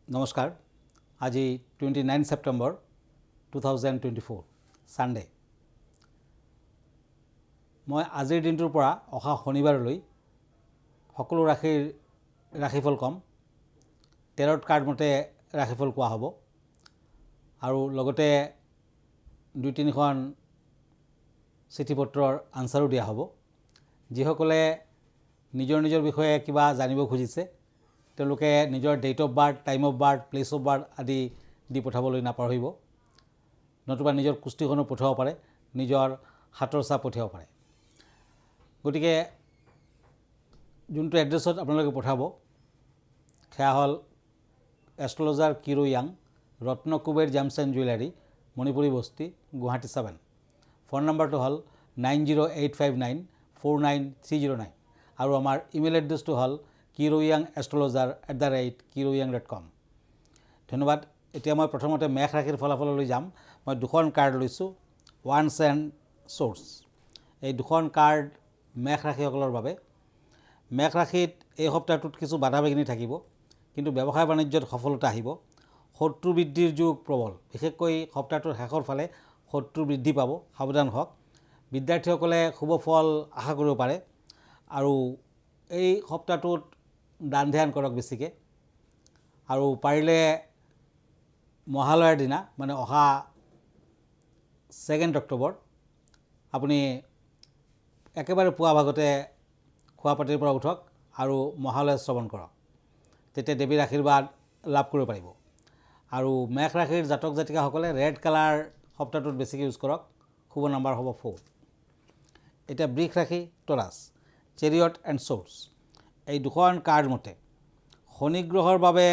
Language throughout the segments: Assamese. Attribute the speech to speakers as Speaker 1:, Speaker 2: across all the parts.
Speaker 1: নমস্কাৰ আজি 29 ছেপ্টেম্বৰ 2024 সানডে মই আজিৰ দিনটোৰ পৰা অহা শনিবাৰলৈ সকলো ৰাশিফল কম টেৰট কাৰ্ড মতে ৰাশিফল কোৱা হ'ব আৰু লগতে দুই তিনিখন চিঠিপত্ৰৰ আনসাৰো দিয়া হ'ব যিসকলে নিজৰ বিষয়ে কিবা জানিব খুজিছে তেওঁলোকে নিজৰ date of birth time of birth place of birth আদি দি পঠাবলৈ নাপাহৰিব নতুবা নিজৰ কুষ্টিখনো পঠাব পাৰে নিজৰ হাতৰ ছাপ পঠাব পাৰে গতিকে যোনটো এড্ৰেছত আপোনালোকে পঠাব সেয়া হ'ল astrologer Kiro Yang Ratnakuber gems and jewellery Manipuri Basti Guwahati 7 phone নম্বৰটো হ'ল 9085949309 আৰু আমাৰ ইমেইল এড্ৰেছটো হ'ল kiroyangastrologer@kiroyang.com ধন্যবাদ এতিয়া মই প্ৰথমতে মেঘ ৰাশিৰ ফলাফললৈ যাম মই দুখন কাৰ্ড লৈছোঁ ওৱান্স এণ্ড সোৰ্স এই দুখন কাৰ্ড মেঘ ৰাশিসকলৰ বাবে মেঘ ৰাশিত এই সপ্তাহটোত কিছু বাধা বিঘিনি থাকিব কিন্তু ব্যৱসায় বাণিজ্যত সফলতা আহিব শত্ৰু বৃদ্ধিৰ যুগ প্ৰবল বিশেষকৈ সপ্তাহটোৰ শেষৰ ফালে শত্ৰু বৃদ্ধি পাব সাৱধান হওক বিদ্যাৰ্থীসকলে শুভ ফল আশা কৰিব পাৰে আৰু এই সপ্তাহটোত দান ধ্যান কৰক বেছিকৈ আৰু পাৰিলে মহালয়াৰ দিনা মানে অহা 2 অক্টোবৰ আপুনি একেবাৰে পুৱা ভাগতে খোৱাপাতিৰ পৰা উঠক আৰু মহালয়া শ্ৰৱণ কৰক তেতিয়া দেৱীৰ আশীৰ্বাদ লাভ কৰিব পাৰিব আৰু মেঘ ৰাশিৰ জাতক জাতিকাসকলে ৰেড কালাৰ সপ্তাহটোত বেছিকৈ ইউজ কৰক শুভ নম্বৰ হ'ব 4 এতিয়া বৃষ ৰাশি টৰাছ চেৰিয়ট এণ্ড সোৰ্স এই দুখন কাৰ্ড মতে শনি গ্ৰহৰ বাবে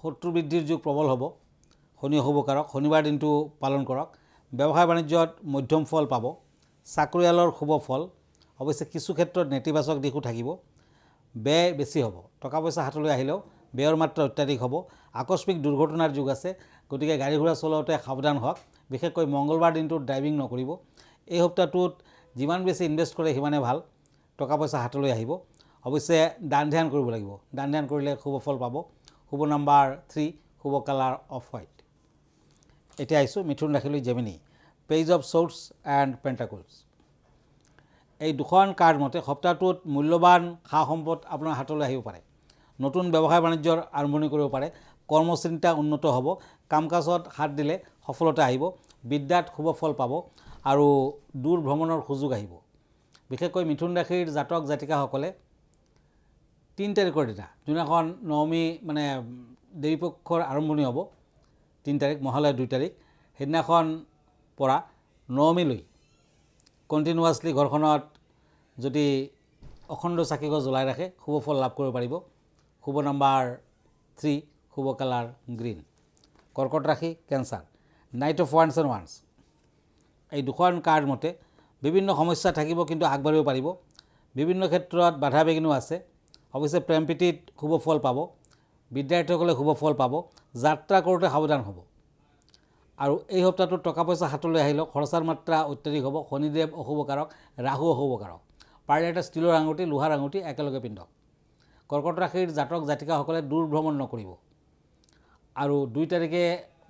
Speaker 1: শত্ৰু বৃদ্ধিৰ যুগ প্ৰবল হ'ব শনি অশুভকাৰক শনিবাৰ দিনটো পালন কৰক ব্যৱসায় বাণিজ্যত মধ্যম ফল পাব চাকৰিয়ালৰ শুভ ফল অৱশ্যে কিছু ক্ষেত্ৰত নেতিবাচক দিশো থাকিব ব্যয় বেছি হ'ব টকা পইচা হাতলৈ আহিলেও ব্যয়ৰ মাত্ৰা অত্যাধিক হ'ব আকস্মিক দুৰ্ঘটনাৰ যুগ আছে গতিকে গাড়ী ঘোঁৰা চলাওঁতে সাৱধান হওক বিশেষকৈ মংগলবাৰ দিনটোত ড্ৰাইভিং নকৰিব এই সপ্তাহটোত যিমান বেছি ইনভেষ্ট কৰে সিমানে ভাল টকা পইচা হাতলৈ আহিব অৱশ্যে দান ধ্যান কৰিব লাগিব দান ধ্যান কৰিলে শুভ ফল পাব শুভ নম্বৰ 3 শুভ কালাৰ অফ হোৱাইট এতিয়া আহিছোঁ মিথুন ৰাশিলৈ Gemini page of swords and pentacles এই দুখন কাৰ্ড মতে সপ্তাহটোত মূল্যৱান সা সম্পদ আপোনাৰ হাতলৈ আহিব পাৰে নতুন ব্যৱসায় বাণিজ্যৰ আৰম্ভণি কৰিব পাৰে কৰ্মচিন্তা উন্নত হ'ব কাম কাজত হাত দিলে সফলতা আহিব বিদ্যাত শুভ ফল পাব আৰু দূৰ ভ্ৰমণৰ সুযোগ আহিব বিশেষকৈ মিথুন ৰাশিৰ জাতক জাতিকাসকলে 3 তাৰিখৰ দিনা যোনখন নৱমী মানে দেৱীপক্ষৰ আৰম্ভণি হ'ব 3 তাৰিখ মহালয়া 2 তাৰিখ সেইদিনাখন পৰা নৱমীলৈ কণ্টিনিউৱাছলি ঘৰখনত যদি অখণ্ড চাকিগছ জ্বলাই ৰাখে শুভ ফল লাভ কৰিব পাৰিব শুভ নম্বৰ 3 শুভ কালাৰ গ্ৰীণ কৰ্কট ৰাশি cancer night of once and once এই দুখন কাৰ্ড মতে বিভিন্ন সমস্যা থাকিব কিন্তু আগবাঢ়িব পাৰিব বিভিন্ন ক্ষেত্ৰত বাধা বিঘিনি আছে অৱশ্যে প্ৰেম প্ৰীতিত শুভ ফল পাব বিদ্যাৰ্থীসকলে শুভ ফল পাব যাত্ৰা কৰোঁতে সাৱধান হ'ব আৰু এই সপ্তাহটোত টকা পইচা হাতলৈ আহিলেও খৰচাৰ মাত্ৰা অত্যাধিক হ'ব শনিদেৱ অশুভকাৰক ৰাহু অশুভকাৰক পাৰিলে এটা ষ্টীলৰ আঙুঠি লোহাৰ আঙুঠি একেলগে পিন্ধক কৰ্কট ৰাশিৰ জাতক জাতিকাসকলে দূৰ ভ্ৰমণ নকৰিব আৰু 2 তাৰিখে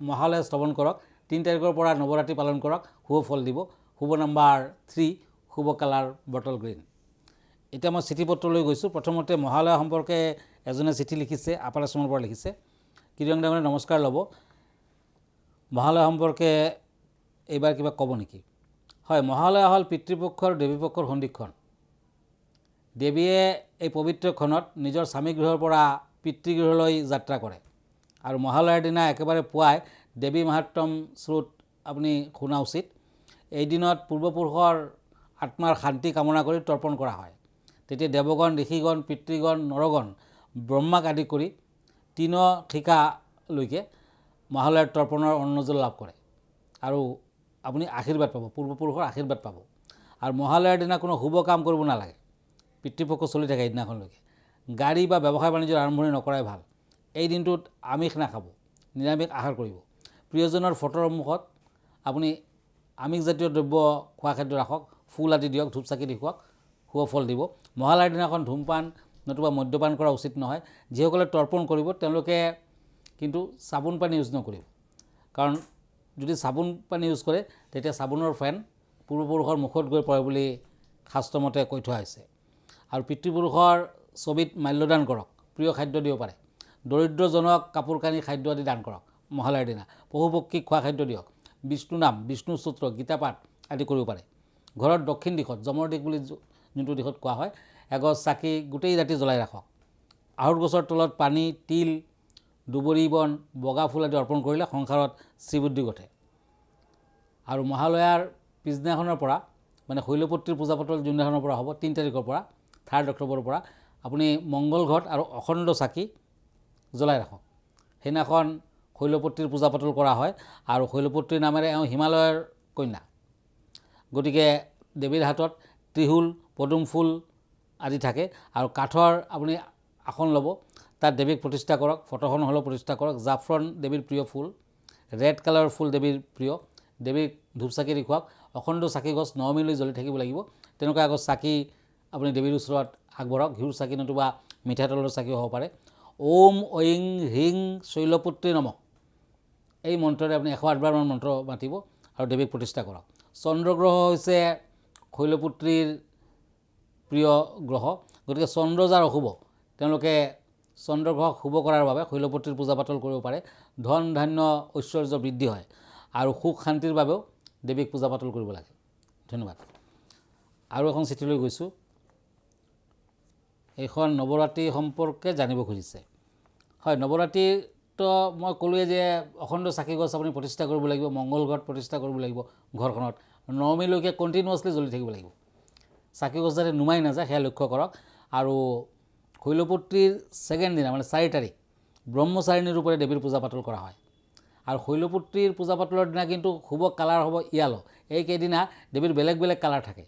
Speaker 1: মহালয়া শ্ৰৱণ কৰক 3 তাৰিখৰ পৰা নৱৰাত্ৰি পালন কৰক শুভ ফল দিব শুভ নম্বৰ 3 শুভ কালাৰ বটল গ্ৰীণ এতিয়া মই চিঠিপত্ৰলৈ গৈছোঁ প্ৰথমতে মহালয়া সম্পৰ্কে এজনে চিঠি লিখিছে আপাৰ আছামৰ পৰা লিখিছে কিৰং ডাঙৰীয়া নমস্কাৰ ল'ব মহালয়া সম্পৰ্কে এইবাৰ কিবা ক'ব নেকি হয় মহালয়া হ'ল পিতৃপক্ষৰ দেৱীপক্ষৰ সন্ধিক্ষণ দেৱীয়ে এই পবিত্ৰক্ষণত নিজৰ স্বামীগৃহৰ পৰা পিতৃগৃহলৈ যাত্ৰা কৰে আৰু মহালয়াৰ দিনা একেবাৰে পুৱাই দেৱী মাহাত্ম্যম শ্ৰুত আপুনি শুনা উচিত এই দিনত পূৰ্বপুৰুষৰ আত্মাৰ শান্তি কামনা কৰি তৰ্পণ কৰা হয় তেতিয়া দেৱগণ ঋষিগণ পিতৃগণ নৰগণ ব্ৰহ্মাক আদি কৰি 3 শিখালৈকে মহালয়াৰ তৰ্পণৰ অন্নজল লাভ কৰে আৰু আপুনি আশীৰ্বাদ পাব পূৰ্বপুৰুষৰ আশীৰ্বাদ পাব আৰু মহালয়াৰ দিনা কোনো শুভ কাম কৰিব নালাগে পিতৃপক্ষ চলি থাকে এইদিনাখনলৈকে গাড়ী বা ব্যৱসায় বাণিজ্যৰ আৰম্ভণি নকৰাই ভাল এই দিনটোত আমিষ নাখাব নিৰামিষ আহাৰ কৰিব প্ৰিয়জনৰ ফটোৰ সন্মুখত আপুনি আমিষজাতীয় দ্ৰব্য খোৱা খাদ্য ৰাখক ফুল আদি দিয়ক ধূপ চাকি দেখুৱাওক শুভ ফল দিব মহালয়াৰ দিনাখন ধূমপান নতুবা মদ্যপান কৰা উচিত নহয় যিসকলে তৰ্পণ কৰিব তেওঁলোকে কিন্তু চাবোন পানী ইউজ নকৰিব, কাৰণ যদি চাবোন পানী ইউজ কৰে তেতিয়া চাবোনৰ ফেন পূৰ্বপুৰুষৰ মুখত গৈ পৰে বুলি শাস্ত্ৰমতে কৈ থোৱা হৈছে। আৰু পিতৃপুৰুষৰ ছবিত মাল্যদান কৰক, প্ৰিয় খাদ্য দিব পাৰে, দৰিদ্ৰজনক কাপোৰ কানি খাদ্য আদি দান কৰক মহালয়াৰ দিনা, পশু পক্ষীক খোৱা খাদ্য দিয়ক, বিষ্ণু নাম, বিষ্ণু সূত্ৰ, গীতা পাঠ আদি কৰিব পাৰে। ঘৰত দক্ষিণ দিশত, যমৰ দিশ বুলি যোনটো দিশত কোৱা হয়, এগছ চাকি গোটেই ৰাতি জ্বলাই ৰাখক। আহঁত গছৰ তলত পানী, তিল, দুবৰি বন, বগা ফুল আদি অৰ্পণ কৰিলে সংসাৰত শ্ৰীবুদ্ধি ঘটে। আৰু মহালয়াৰ পিছদিনাখনৰ পৰা মানে শৈলপুত্ৰীৰ পূজা পাতল যোনদিনাখনৰ পৰা হ'ব 3 তাৰিখৰ পৰা 3 অক্টোবৰৰ পৰা আপুনি মংগল ঘট আৰু অখণ্ড চাকি জ্বলাই ৰাখক। সেইদিনাখন শৈলপুত্ৰীৰ পূজা পাতল কৰা হয় আৰু শৈলপুত্ৰীৰ নামেৰে এওঁ হিমালয়ৰ কন্যা, গতিকে দেৱীৰ হাতত ত্ৰিশূল, পদুম ফুল আদি থাকে আৰু কাঠৰ আপুনি আসন ল'ব, তাত দেৱীক প্ৰতিষ্ঠা কৰক, ফটোখন হ'লেও প্ৰতিষ্ঠা কৰক। জাফ্ৰন দেৱীৰ প্ৰিয় ফুল, ৰেড কালাৰৰ ফুল দেৱীৰ প্ৰিয়, দেৱীক ধূপ চাকি দেখুৱাওক। অখণ্ড চাকি গছ 9 মিলি জ্বলি থাকিব লাগিব, তেনেকুৱা এগছ চাকি আপুনি দেৱীৰ ওচৰত আগবঢ়াওক। ঘিউৰ চাকি নতুবা মিঠাতেলৰ চাকিও হ'ব পাৰে। ওম ঐং হ্ৰীং শৈলপুত্ৰী নমঃ, এই মন্ত্ৰৰে আপুনি 108বাৰমান মন্ত্ৰ মাতিব আৰু দেৱীক প্ৰতিষ্ঠা কৰক। চন্দ্ৰগ্ৰহ হৈছে শৈলপুত্ৰীৰ প্ৰিয় গ্ৰহ, গতিকে চন্দ্ৰ যাৰ অশুভ তেওঁলোকে চন্দ্ৰগ্ৰহক শুভ কৰাৰ বাবে শৈলপুত্ৰীৰ পূজা পাতল কৰিব পাৰে। ধন ধান্য ঐশ্বৰ্য বৃদ্ধি হয় আৰু সুখ শান্তিৰ বাবেও দেৱীক পূজা পাতল কৰিব লাগে। ধন্যবাদ। আৰু এখন চিঠি লৈ গৈছোঁ, এইখন নৱৰাত্ৰি সম্পৰ্কে জানিব খুজিছে। হয়, নৱৰাত্ৰিতো মই ক'লোৱে যে অখণ্ড চাকি গছ আপুনি প্ৰতিষ্ঠা কৰিব লাগিব, মংগল ঘট প্ৰতিষ্ঠা কৰিব লাগিব, ঘৰখনত 9 মিলৈকে কণ্টিনিউৱাছলি জ্বলি থাকিব লাগিব, চাকি গছ যাতে নুমাই নাযায় সেয়া লক্ষ্য কৰক। আৰু শৈলপুত্ৰীৰ ছেকেণ্ড দিনা মানে 4 তাৰিখ ব্ৰহ্মচাৰিণী ৰূপেৰে দেৱীৰ পূজা পাতল কৰা হয়। আৰু শৈলপুত্ৰীৰ পূজা পাতলৰ দিনা কিন্তু শুভ কালাৰ হ'ব য়েলো। এইকেইদিনা দেৱীৰ বেলেগ বেলেগ কালাৰ থাকে,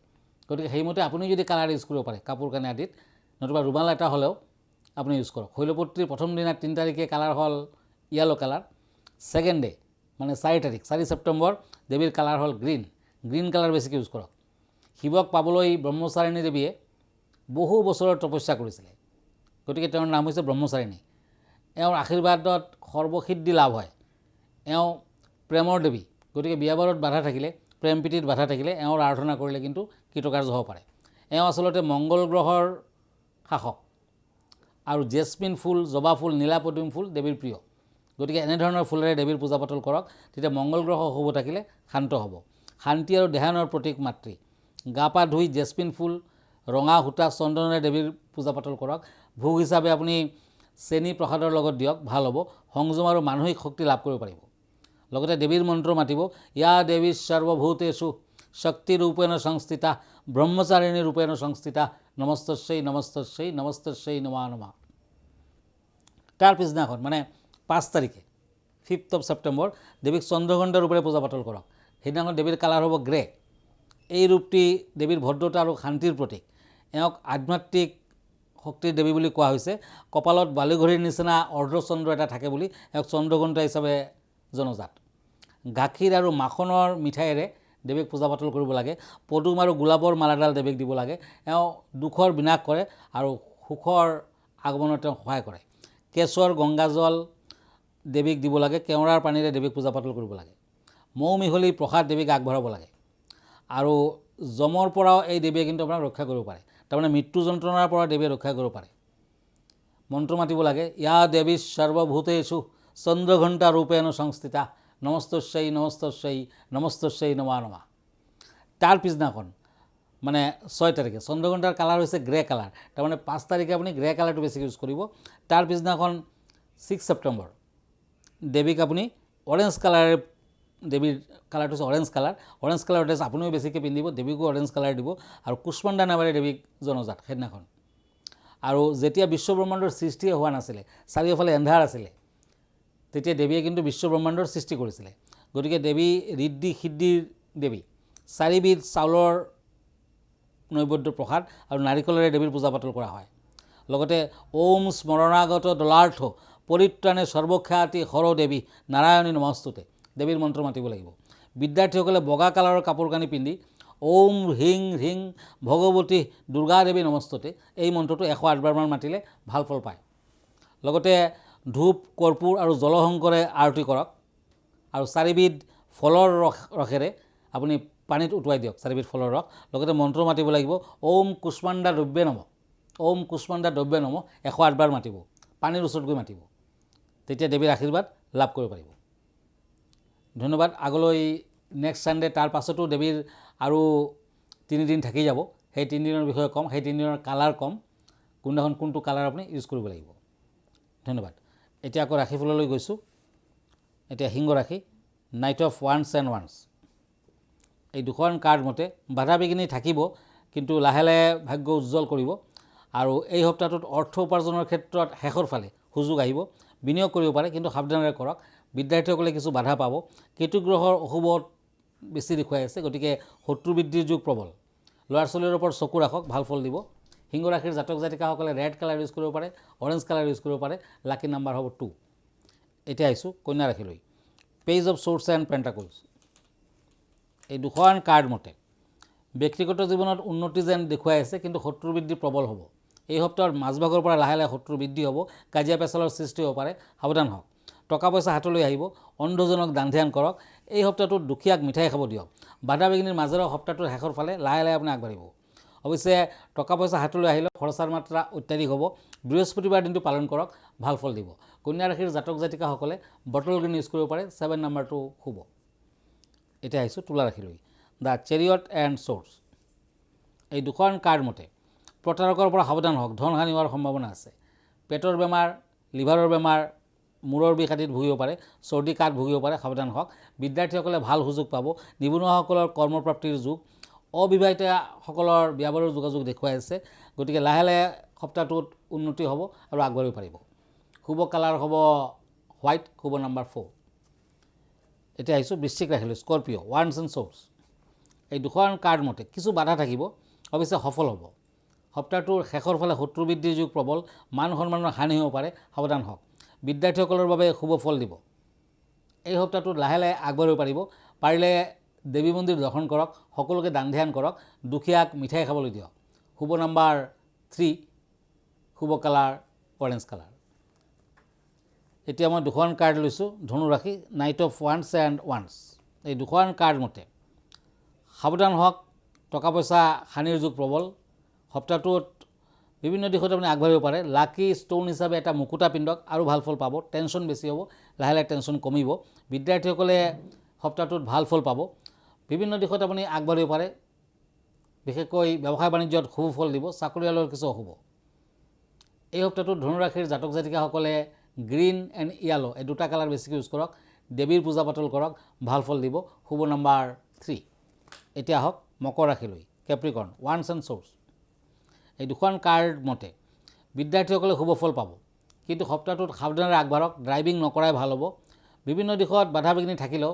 Speaker 1: গতিকে সেইমতে আপুনি যদি কালাৰ ইউজ কৰিব পাৰে কাপোৰ কানি আদিত, নতুবা ৰুমাল এটা হ'লেও আপুনি ইউজ কৰক। শৈলপুত্ৰীৰ প্ৰথম দিনা 3 তাৰিখে কালাৰ হ'ল য়েলো কালাৰ, ছেকেণ্ড ডে মানে 4 তাৰিখ 4 ছেপ্টেম্বৰ দেৱীৰ কালাৰ হ'ল গ্ৰীণ কালাৰ বেছিকৈ ইউজ কৰক। শিৱক পাবলৈ ব্ৰহ্মচাৰিণী দেৱীয়ে বহু বছৰৰ তপস্যা কৰিছিলে, গতিকে তেওঁৰ নাম হৈছে ব্ৰহ্মচাৰিণী। এওঁৰ আশীৰ্বাদত সৰ্বসিদ্ধি লাভ হয়। এওঁ প্ৰেমৰ দেৱী, গতিকে বিয়া বাৰুত বাধা থাকিলে, প্ৰেম প্ৰীতিত বাধা থাকিলে এওঁৰ আৰাধনা কৰিলে কিন্তু কৃতকাৰ্য হ'ব পাৰে। এওঁ আচলতে মংগল গ্ৰহৰ শাসক আৰু জেচমিন ফুল, জবা ফুল, নীলা পদুম ফুল দেৱীৰ প্ৰিয়, গতিকে এনেধৰণৰ ফুলেৰে দেৱীৰ পূজা পাতল কৰক, তেতিয়া মংগল গ্ৰহ অশুভ থাকিলে শান্ত হ'ব। শান্তি আৰু দেহানৰ প্ৰতীক মাতৃ, গা পা ধুই জেচমিন ফুল, ৰঙা সূতা, চন্দনেৰে দেৱীৰ পূজা পাতল কৰক। ভোগ হিচাপে আপুনি চেনি প্ৰসাদৰ লগত দিয়ক, ভাল হ'ব। সংযম আৰু মানসিক শক্তি লাভ কৰিব পাৰিব। লগতে দেৱীৰ মন্ত্ৰ মাতিব, ইয়া দেৱী সৰ্বভূতেষু শক্তিৰূপেণ সংস্থিতা ব্ৰহ্মচাৰিণী ৰূপেণ সংস্থিতা নমস্তস্যৈ নমস্তস্যৈ নমস্তস্যৈ নমঃ নমঃ। তাৰ পিছদিনাখন মানে 5 তাৰিখে 5 ছেপ্টেম্বৰ দেৱীক চন্দ্ৰঘণ্টা ৰূপেৰে পূজা পাতল কৰক। সেইদিনাখন দেৱীৰ কালাৰ হ'ব গ্ৰে। এই ৰূপটি দেৱীৰ ভদ্ৰতা আৰু শান্তিৰ প্ৰতীক। এওঁক আধ্যাত্মিক শক্তিৰ দেৱী বুলি কোৱা হৈছে। কপালত বালিঘড়ীৰ নিচিনা অৰ্ধচন্দ্ৰ এটা থাকে বুলি এওঁক চন্দ্ৰঘণ্টা হিচাপে জনজাত। গাখীৰ আৰু মাখনৰ মিঠাইৰে দেৱীক পূজা পাতল কৰিব লাগে। পদুম আৰু গোলাপৰ মালাডাল দেৱীক দিব লাগে। এওঁ দুখৰ বিনাশ কৰে আৰু সুখৰ আগমনত তেওঁ সহায় কৰে। কেশৰ গংগাজল দেৱীক দিব লাগে। কেওৰাৰ পানীৰে দেৱীক পূজা পাতল কৰিব লাগে। মৌ মিহলি প্ৰসাদ দেৱীক আগবঢ়াব লাগে। আৰু যমৰ পৰাও এই দেৱীয়ে কিন্তু আপোনাক ৰক্ষা কৰিব পাৰে, তাৰমানে মৃত্যু যন্ত্ৰণাৰ পৰা দেৱীয়ে ৰক্ষা কৰিব পাৰে। মন্ত্ৰ মাতিব লাগে, ইয়া দেৱী সৰ্বভূতেষু চন্দ্ৰঘণ্টা ৰূপেণ সংস্থিতা নমস্তস্যৈ নমস্তস্যৈ নমস্তস্যৈ নমঃ নমঃ। তাৰ পিছদিনাখন মানে 6 তাৰিখে চন্দ্ৰঘণ্টাৰ কালাৰ হৈছে গ্ৰে কালাৰ, তাৰমানে 5 তাৰিখে আপুনি গ্ৰে কালাৰটো বেছিকৈ ইউজ কৰিব। তাৰ পিছদিনাখন 6 ছেপ্টেম্বৰ দেৱীক আপুনি অৰেঞ্জ কালাৰে, দেৱীৰ কালাৰটো হৈছে অৰেঞ্জ কালাৰ ড্ৰেছ আপুনিও বেছিকৈ পিন্ধিব, দেৱীকো অৰেঞ্জ কালাৰ দিব। আৰু কুষ্মাণ্ডা নামেৰে দেৱীক জনজাত সেইদিনাখন। আৰু যেতিয়া বিশ্বব্ৰহ্মাণ্ডৰ সৃষ্টিয়ে হোৱা নাছিলে, চাৰিওফালে এন্ধাৰ আছিলে, তেতিয়া দেৱীয়ে কিন্তু বিশ্বব্ৰহ্মাণ্ডৰ সৃষ্টি কৰিছিলে। গতিকে দেৱী ঋদ্ধি সিদ্ধিৰ দেৱী। 4 বিধ চাউলৰ নৈবেদ্য প্ৰসাদ আৰু নাৰিকলেৰে দেৱীৰ পূজা পাতল কৰা হয়। লগতে ওম স্মৰণাগত দলাৰ্থ পৰিত্ৰাণে সৰ্বখ্যাতি হৰ দেৱী নাৰায়ণী নমস্তুতে দেৱীৰ মন্ত্ৰ মাতিব লাগিব। বিদ্যাৰ্থীসকলে বগা কালাৰৰ কাপোৰ কানি পিন্ধি ওম হ্ৰীং হ্ৰীং ভগৱতী দুৰ্গা দেৱী নমস্তুতে এই মন্ত্ৰটো 108বাৰমান মাতিলে ভাল ফল পায়। লগতে ধূপ কৰ্পূৰ আৰু জলশংকৰে আৰতি কৰক আৰু 4বিধ ফলৰ ৰসেৰে আপুনি পানীত উটুৱাই দিয়ক 4বিধ ফলৰ ৰস লগতে মন্ত্ৰ মাতিব লাগিব ওম কুষ্মাণ্ডা দ্ৰব্যে নমঃ ওম কুষ্মাণ্ডা দ্ৰব্যে নমঃ 108 বাৰ মাতিব পানীৰ ওচৰত গৈ মাতিব তেতিয়া দেৱীৰ আশীৰ্বাদ লাভ কৰিব পাৰিব ধন্যবাদ আগলৈ নেক্সট সানডে তাৰ পাছতো দেৱীৰ আৰু 3 দিন থাকি যাব সেই 3 দিনৰ বিষয়ে কম সেই 3 দিনৰ কালাৰ কম কোনটো কালাৰ আপুনি ইউজ কৰিব লাগিব ধন্যবাদ এতিয়া আকৌ ৰাশি ফুললৈ গৈছোঁ এতিয়া সিংহ ৰাশি night of once and once এই দুখন কাৰ্ড মতে বাধা বিঘিনি থাকিব কিন্তু লাহে লাহে ভাগ্য উজ্জ্বল কৰিব আৰু এই সপ্তাহটোত অৰ্থ উপাৰ্জনৰ ক্ষেত্ৰত শেষৰ ফালে সুযোগ আহিব বিনিয়োগ কৰিব পাৰে কিন্তু সাৱধানেৰে কৰক বিদ্যাৰ্থীসকলে কিছু বাধা পাব কেতু গ্ৰহৰ অশুভ বেছি দেখুৱাই আছে গতিকে শত্ৰু বৃদ্ধিৰ যুগ প্ৰবল ল'ৰা ছোৱালীৰ ওপৰত চকু ৰাখক ভাল ফল দিব সিংহ ৰাশিৰ জাতক জাতিকাসকলে ৰেড কালাৰ ইউজ কৰিব পাৰে অৰেঞ্জ কালাৰ ইউজ কৰিব পাৰে লাকি নাম্বাৰ হ'ব 2 এতিয়া আহিছোঁ কন্যা ৰাশিলৈ পেজ অফ সোৰ্ছ এণ্ড পেণ্টাকলছ এই দুখন কাৰ্ড মতে ব্যক্তিগত জীৱনত উন্নতি যেন দেখুৱাই আছে কিন্তু শত্ৰু বৃদ্ধি প্ৰবল হ'ব এই সপ্তাহৰ মাজভাগৰ পৰা লাহে লাহে শত্ৰু বৃদ্ধি হ'ব কাজিয়া পেচালৰ সৃষ্টি হ'ব পাৰে সাৱধান হওক টকা পইচা হাতলৈ আহিব অন্ধজনক দান ধ্যান কৰক এই সপ্তাহটোত দুখীয়াক মিঠাই খাব দিয়ক বাধা বিঘিনিৰ মাজেৰে সপ্তাহটোৰ শেষৰ ফালে লাহে লাহে আপুনি আগবাঢ়িব অৱশ্যে টকা পইচা হাতলৈ আহিলে খৰচাৰ মাত্ৰা অত্যাধিক হ'ব বৃহস্পতিবাৰ দিনটো পালন কৰক ভাল ফল দিব কন্যা ৰাশিৰ জাতক জাতিকাসকলে বটল গ্ৰীণ ইউজ কৰিব পাৰে 7 নম্বৰটো শুভ এতিয়া আহিছোঁ তুলা ৰাশিলৈ দ্য চেৰিয়ট এণ্ড সোৰ্ছ এই দুখন কাৰ্ড মতে প্ৰতাৰকৰ পৰা সাৱধান হওক ধন হানি হোৱাৰ সম্ভাৱনা আছে পেটৰ বেমাৰ লিভাৰৰ বেমাৰ মূৰৰ বিষ আদিত ভুগিব পাৰে চৰ্দি কাহ ভুগিব পাৰে সাৱধান হওক বিদ্যাৰ্থীসকলে ভাল সুযোগ পাব নিবনুৱাসকলৰ কৰ্মপ্ৰাপ্তিৰ যুগ অবিবাহিতাসকলৰ বিয়াবাৰৰ যোগাযোগ দেখুৱাই আছে গতিকে লাহে লাহে সপ্তাহটোত উন্নতি হ'ব আৰু আগবাঢ়িব পাৰিব শুভ কালাৰ হ'ব হোৱাইট শুভ নাম্বাৰ 4 এতিয়া আহিছোঁ বৃশ্চিক ৰাশিলৈ স্কৰপিঅ' ওৱান্স এণ্ড সোৰ্ছ এই দুখন কাৰ্ড মতে কিছু বাধা থাকিব অৱশ্যে সফল হ'ব সপ্তাহটোৰ শেষৰ ফালে শত্ৰু বৃদ্ধিৰ যুগ প্ৰবল মান সন্মানৰ হানি হ'ব পাৰে সাৱধান হওক বিদ্যাৰ্থীসকলৰ বাবে শুভ ফল দিব এই সপ্তাহটোত লাহে লাহে আগবাঢ়িব পাৰিব পাৰিলে দেৱী মন্দিৰ দৰ্শন কৰক সকলোকে দান ধ্যান কৰক দুখীয়াক মিঠাই খাবলৈ দিয়ক শুভ নাম্বাৰ 3 শুভ কালাৰ অৰেঞ্জ কালাৰ এতিয়া মই দুখন কাৰ্ড লৈছোঁ ধনু ৰাশি night of once and once এই দুখন কাৰ্ড মতে সাৱধান হওক টকা পইচা হানিৰ যুগ প্ৰবল সপ্তাহটোত বিভিন্ন দিশত আপুনি আগবাঢ়িব পাৰে লাকি ষ্টোন হিচাপে এটা মুকুতা পিন্ধক আৰু ভাল ফল পাব টেনশ্যন বেছি হ'ব লাহে লাহে টেনশ্যন কমিব বিদ্যাৰ্থীসকলে সপ্তাহটোত ভাল ফল পাব বিভিন্ন দিশত আপুনি আগবাঢ়িব পাৰে বিশেষকৈ ব্যৱসায় বাণিজ্যত শুভ ফল দিব চাকৰিয়ালৰ কিছু অশুভ এই সপ্তাহটোত ধনুৰাশিৰ জাতক জাতিকাসকলে গ্ৰীণ এণ্ড য়েলো এই দুটা কালাৰ বেছিকৈ ইউজ কৰক দেৱীৰ পূজা পাতল কৰক ভাল ফল দিব শুভ নাম্বাৰ 3 এতিয়া আহক মকৰ ৰাশিলৈ কেপ্ৰিকৰ্ণ ওৱান্স এণ্ড সোৰ্ছ এই দুখন কাৰ্ড মতে বিদ্যাৰ্থীসকলে শুভ ফল পাব কিন্তু সপ্তাহটোত সাৱধানেৰে আগবাঢ়ক ড্ৰাইভিং নকৰাই ভাল হ'ব বিভিন্ন দিশত বাধা বিঘিনি থাকিলেও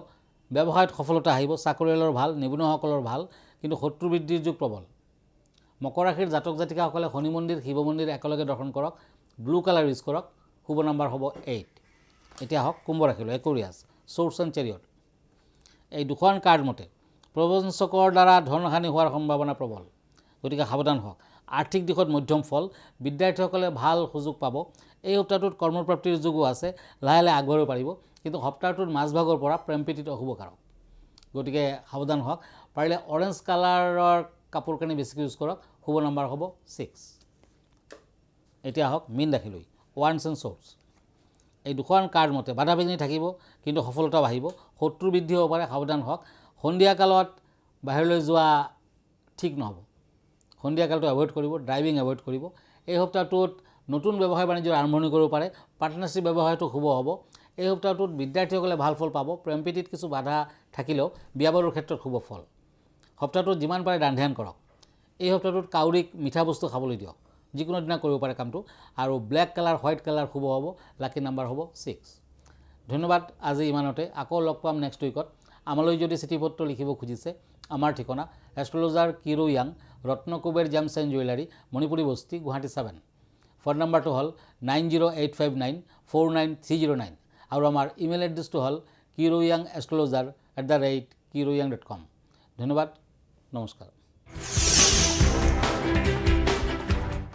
Speaker 1: ব্যৱসায়ত সফলতা আহিব চাকৰিয়ালৰ ভাল নিবনুৱাসকলৰ ভাল কিন্তু শত্ৰু বৃদ্ধিৰ যুগ প্ৰবল মকৰ ৰাশিৰ জাতক জাতিকাসকলে শনি মন্দিৰ শিৱ মন্দিৰ একেলগে দৰ্শন কৰক ব্লু কালাৰ ইউজ কৰক শুভ নাম্বাৰ হ'ব 8 এতিয়া আহক কুম্ভ ৰাশিলৈ একুৰিয়াছ সোৰ্ছ এণ্ড চেৰিয়ট এই দুখন কাৰ্ড মতে প্ৰবঞ্চকৰ দ্বাৰা ধন হানি হোৱাৰ সম্ভাৱনা প্ৰবল গতিকে সাৱধান হওক আৰ্থিক দিশত মধ্যম ফল বিদ্যাৰ্থীসকলে ভাল সুযোগ পাব এই সপ্তাহটোত কৰ্মপ্ৰাপ্তিৰ যুগো আছে লাহে লাহে আগবাঢ়িব পাৰিব কিন্তু সপ্তাহটোৰ মাজভাগৰ পৰা প্ৰেম প্ৰীতিত অশুভ কাৰক গতিকে সাৱধান হওক পাৰিলে অৰেঞ্জ কালাৰৰ কাপোৰ কানি বেছিকৈ ইউজ কৰক শুভ নাম্বাৰ হ'ব 6 এতিয়া আহক মীন ৰাশিলৈ ওৱান্স এণ্ড সোৰ্ছ এই দুখন কাৰ্ড মতে বাধা বিঘিনি থাকিব কিন্তু সফলতাও আহিব শত্ৰু বৃদ্ধি হ'ব পাৰে সাৱধান হওক সন্ধিয়া কালত বাহিৰলৈ যোৱা ঠিক নহ'ব সন্ধিয়া কালটো এভইড কৰিব ড্ৰাইভিং এভইড কৰিব এই সপ্তাহটোত নতুন ব্যৱসায় বাণিজ্যৰ আৰম্ভণি কৰিব পাৰে পাৰ্টনাৰশ্বিপ ব্যৱসায়টো শুভ হ'ব এই সপ্তাহটোত বিদ্যাৰ্থীসকলে ভাল ফল পাব প্ৰেম প্ৰীতিত কিছু বাধা থাকিলেও বিয়া বাৰুৰ ক্ষেত্ৰত শুভ ফল সপ্তাহটোত যিমান পাৰে দান ধ্যান কৰক এই সপ্তাহটোত কাউৰীক মিঠা বস্তু খাবলৈ দিয়ক যিকোনো দিনা কৰিব পাৰে কামটো আৰু ব্লেক কালাৰ হোৱাইট কালাৰ শুভ হ'ব লাকি নাম্বাৰ হ'ব 6 ধন্যবাদ আজি ইমানতে আকৌ লগ পাম নেক্সট উইকত আমালৈ যদি চিঠি পত্ৰ লিখিব খুজিছে আমাৰ ঠিকনা astrologer Kiro Yang Ratnakuber gems and jewellery Manipuri Basti Guwahati 7 phone নম্বৰটো হ'ল 9085949309 আৰু আমাৰ ইমেইল এড্ৰেছটো হ'ল kiroyangastrologer@kiroyang.com ধন্যবাদ নমস্কাৰ